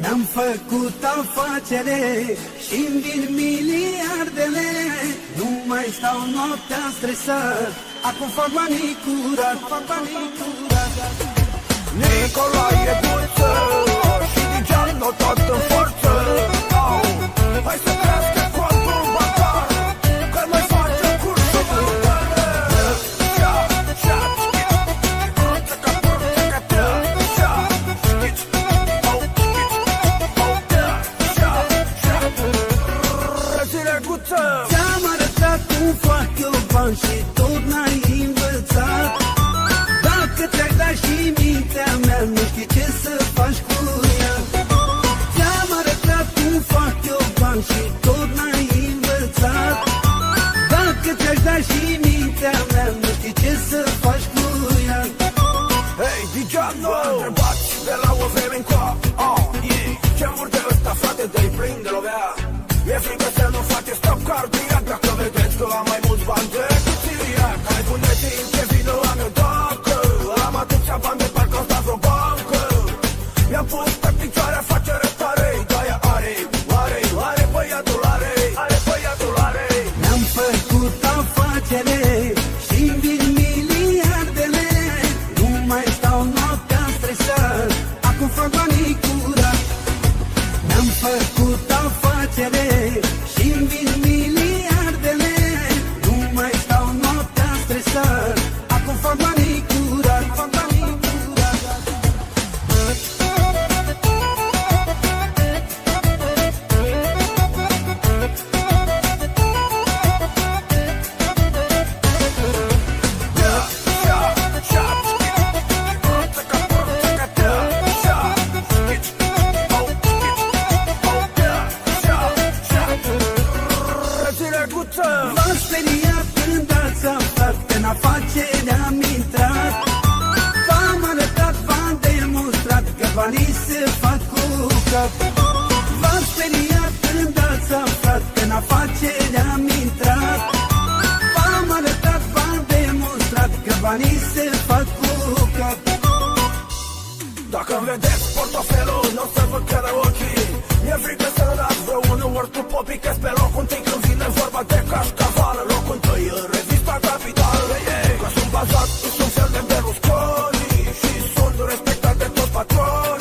Mi-am făcut afacere și-mi vin miliardele. Nu mai stau noaptea stresat, acum fac banii curat, fac banii curat. Nicolae Buță și Digean notat în forță. Hai să crească contul bancar, că mai face cursul. Ți-am arătat cum fac eu bani și tot n-ai învățat. Dacă ți-ai dat și mintea mea, nu știi ce să faci cu ea. Ți-am arătat cum fac eu bani și tot n-ai învățat. Dacă ți-ai dat și mintea mea, nu știi ce să faci cu ea. Hei, Digean, nu am întrebat de la o vreme încoa. Ce-mi vor de ăsta, frate, de-i plin de lovea. E frică să nu faceți stop cardiac, dacă vedeți că am mai mulți bani decât țiriac. Hai puneți în ce vină am eu dacă am atâția bani de parcă am stat vreo bancă. Mi-am pus pe picioare afacere tare, de-aia are băiatul are. Mi-am făcut afacere și-mi vin miliardele. Nu mai stau noaptea stresat, acum fac banii curat. Mi-am făcut afacere și-mi vin miliardele. Nu mai stau noaptea stresat, acum fac banii curat, fac banii curat. V-am speriat când ați aflat că în afacere am intrat. V-am arătat, v-am demonstrat că banii se fac cu cap. V-am speriat când ați aflat că în afacere am intrat. V-am arătat, v-am demonstrat că banii se fac cu cap. Dacă-mi vedeți portofelul, n-o să vă cadă ochii. Mi-e frică să nu dați vreunul, ori tu popicăți pe locul întâi când vine vorba de cașcaval. Locul întâi în revista Capital, că sunt bazat, sunt fel de Berlusconi și sunt respectat de toți patroni.